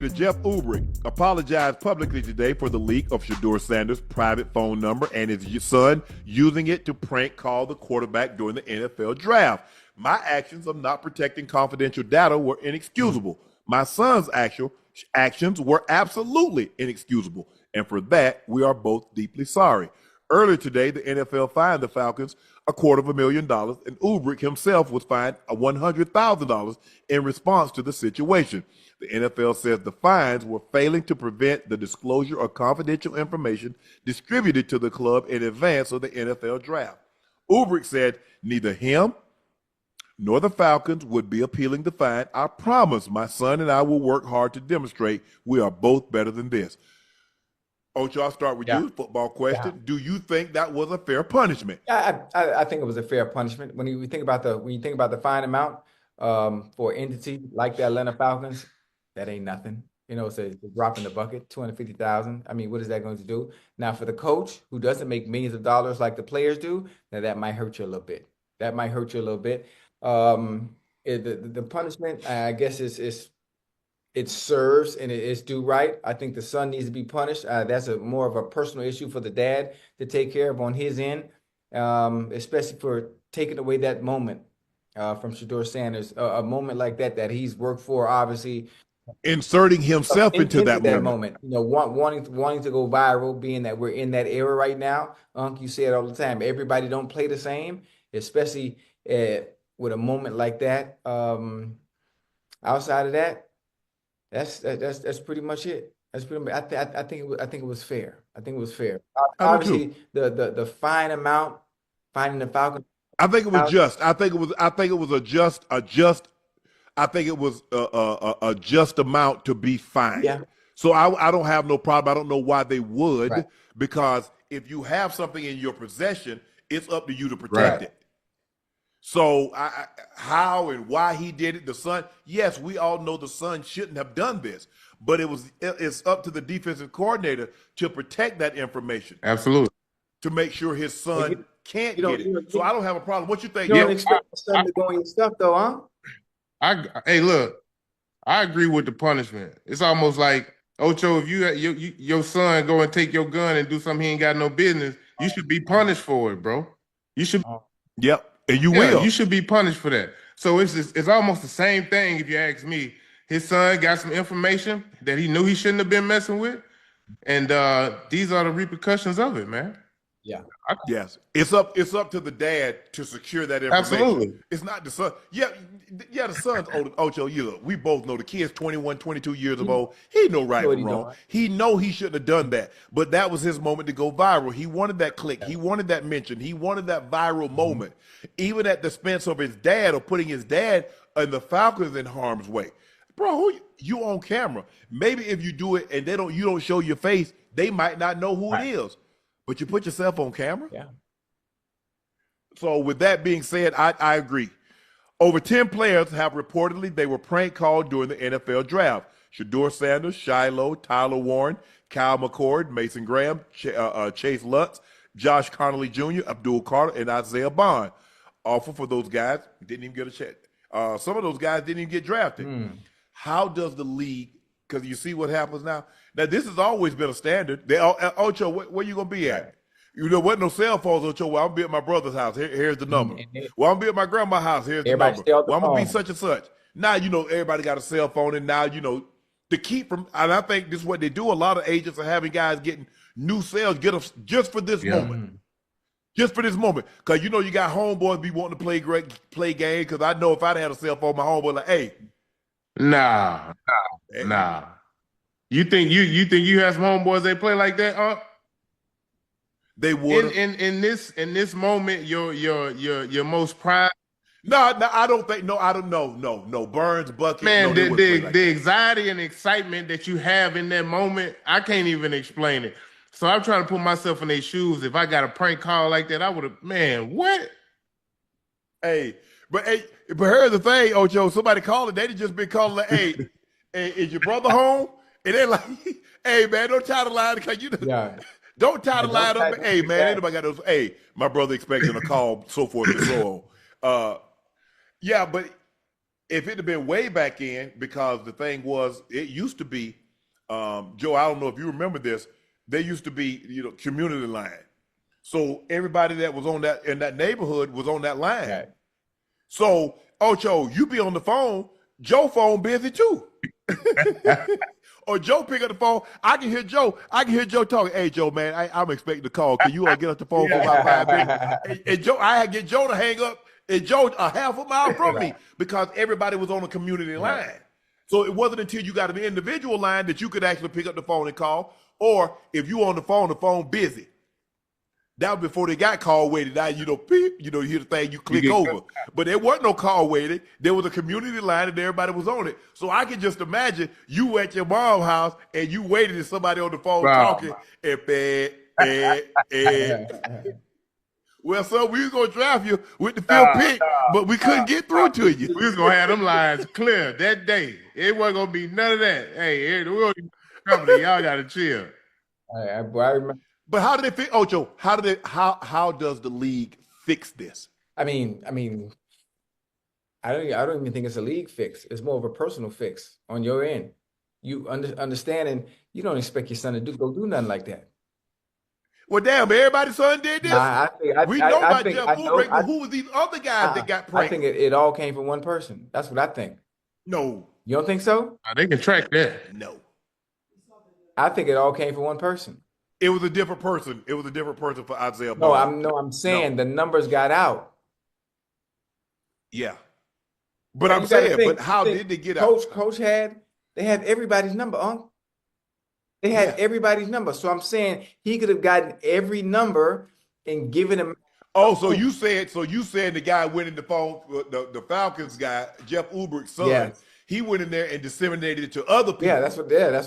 Jeff Ulbrich apologized publicly today for the leak of Shedeur Sanders' private phone number and his son using it to prank call the quarterback during the NFL draft. My actions of not protecting confidential data were inexcusable. My son's actions were absolutely inexcusable. And for that, we are both deeply sorry. Earlier today, the NFL fined the Falcons $250,000, and Ulbrich himself was fined $100,000 in response to the situation. The NFL says the fines were failing to prevent the disclosure of confidential information distributed to the club in advance of the NFL draft. Ulbrich said neither him nor the Falcons would be appealing the fine. I promise my son and I will work hard to demonstrate we are both better than this. Ocho, I'll start with you. Football question. Yeah. Do you think that was a fair punishment? I think it was a fair punishment. When you think about the fine amount for an entity like the Atlanta Falcons, that ain't nothing. You know, it's a drop in the bucket, $250,000. I mean, what is that going to do? Now, for the coach who doesn't make millions of dollars like the players do, now that might hurt you a little bit. The punishment, I guess, it serves and it's due right. I think the son needs to be punished. That's more of a personal issue for the dad to take care of on his end, especially for taking away that moment from Shedeur Sanders, a moment like that he's worked for, obviously. Inserting himself into that moment. You know, wanting to go viral, being that we're in that era right now. You say it all the time. Everybody don't play the same, especially with a moment like that. Outside of that, that's pretty much it. That's pretty much. I think it was fair. Obviously, the fine amount, fining the Falcons. I think it was just. I think it was a just amount to be fined. Yeah. So I don't have no problem. I don't know why they would, because if you have something in your possession, it's up to you to protect it. So how and why he did it, the son, yes, we all know the son shouldn't have done this, but it's up to the defensive coordinator to protect that information. Absolutely. To make sure his son can't get it. So I don't have a problem. What you think? You don't expect the son to go on your stuff though, huh? Hey, look, I agree with the punishment. It's almost like, Ocho, if your son go and take your gun and do something he ain't got no business, you should be punished for it, bro. You should. Yep. And you will. You should be punished for that. So it's almost the same thing if you ask me. His son got some information that he knew he shouldn't have been messing with, and these are the repercussions of it, man. Yeah. Yes. It's up to the dad to secure that information. Absolutely. It's not the son. Yeah, the son's older. Ocho, we both know the kid's 21, 22 years old. He know right and wrong. He know he shouldn't have done that. But that was his moment to go viral. He wanted that click. He wanted that mention. He wanted that viral moment. Even at the expense of his dad or putting his dad and the Falcons in harm's way. Bro, you on camera. Maybe if you do it and you don't show your face, they might not know who it is. But you put yourself on camera? Yeah. So with that being said, I agree. Over 10 players have reportedly they were prank called during the NFL draft. Shedeur Sanders, Shiloh, Tyler Warren, Kyle McCord, Mason Graham, Chase Lutz, Josh Connolly Jr., Abdul Carter, and Isaiah Bond. Awful for those guys. Didn't even get a check. Some of those guys didn't even get drafted. How does the league, because you see what happens now? Now, this has always been a standard. Ocho, where you going to be at? You know, wasn't no cell phones, Ocho. Well, I'm going to be at my brother's house. Here's the number. Well, I'm going to be at my grandma's house. Here's the number. Well, I'm going to be such and such. Now, you know, everybody got a cell phone, and now, you know, to keep from, and I think this is what they do. A lot of agents are having guys getting new cells, get them just for this moment. Just for this moment. Because, you know, you got homeboys be wanting to play games, because I know if I'd had a cell phone, my homeboy like, hey. Nah. You think you have some homeboys that play like that, huh? They would. In this moment, your most pride. No, I don't think. No, I don't know. No, Burns, Bucket. Man, the anxiety and excitement that you have in that moment, I can't even explain it. So I'm trying to put myself in their shoes. If I got a prank call like that, I would have. Man, what? Hey, but here's the thing, Ocho. Somebody called it. They'd just been calling like, hey, is your brother home? And they're like, hey, man, don't tie the line because you don't tie the line up. Hey, man, anybody got those? Hey, my brother expecting a call, so forth and so on. Yeah, but if it had been way back in, because the thing was, it used to be, Joe, I don't know if you remember this, there used to be, community line. So everybody that was on that in that neighborhood was on that line. Right. So, Ocho, you be on the phone, Joe phone busy too. Or Joe pick up the phone. I can hear Joe talking. Hey, Joe, man, I'm expecting the call. Can you get off the phone for about 5 minutes? And Joe, I had to get Joe to hang up. And Joe a half a mile from me because everybody was on a community line. So it wasn't until you got an individual line that you could actually pick up the phone and call. Or if you on the phone busy. That was before they got call waiting. Now, beep, you hear the thing, you click over. But there wasn't no call waiting. There was a community line and everybody was on it. So I can just imagine you were at your mom's house and you waited and somebody on the phone talking and well, so we was gonna draft you with the fifth pick, but we couldn't get through to you. We was gonna have them lines clear that day. It wasn't gonna be none of that. Hey, the company, y'all gotta chill. I remember. But how did they fix Ocho? How does the league fix this? I mean, I don't even think it's a league fix. It's more of a personal fix on your end. You understanding you don't expect your son to go do nothing like that. Well, damn, everybody's son did this. We know about Jeff Ulbrich, but who was these other guys that got pranked? I think it all came from one person. That's what I think. No. You don't think so? They can track that. No. I think it all came from one person. It was a different person. It was a different person for Isaiah No, Bond. I'm saying the numbers got out. Yeah. But I'm saying, but how did they get out? Coach they had everybody's number, They had everybody's number. So I'm saying he could have gotten every number and given him. Oh, so you said the guy went in the phone, the Falcons guy, Jeff Ulbrich's son. Yes. He went in there and disseminated it to other people. Yeah, that's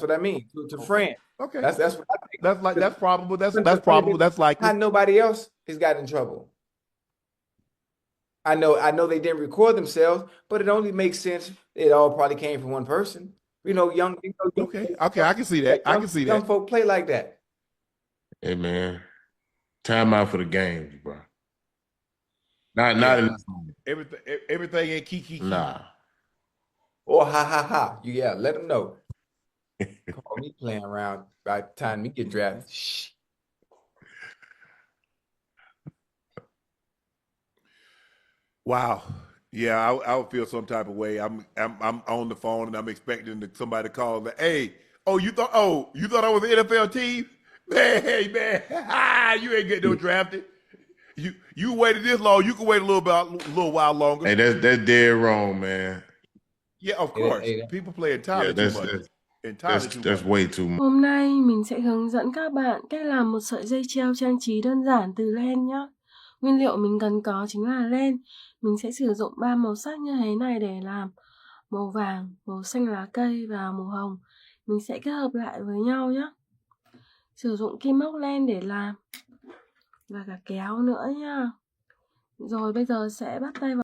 what I mean. To friends. Okay. That's what I think. That's probable. That's probable. That's likely. How nobody else has gotten in trouble. I know they didn't record themselves, but it only makes sense. It all probably came from one person. Young Okay, I can see that. I can see that. Young folk play like that. Hey man, time out for the games, bro. Not in everything ain't kiki. Nah. Or ha. Yeah, let them know. Call me playing around by the time we get drafted. Shh. Wow. Yeah, I would feel some type of way. I'm on the phone and I'm expecting somebody to call. Hey, you thought I was an NFL team? Man, you ain't getting no drafted. You waited this long. You can wait a little while longer. Hey, that's dead wrong, man. Yeah, of course. People play entirely too much. That's way too much. Hôm nay mình sẽ hướng dẫn các bạn cách làm một sợi dây treo trang trí đơn giản từ len nhé. Nguyên liệu mình cần có chính là len. Mình sẽ sử dụng 3 màu sắc như thế này để làm. Màu vàng, màu xanh lá cây và màu hồng. Mình sẽ kết hợp lại với nhau nhé. Sử dụng kim móc len để làm. Và cả kéo nữa nha. Rồi bây giờ sẽ bắt tay vào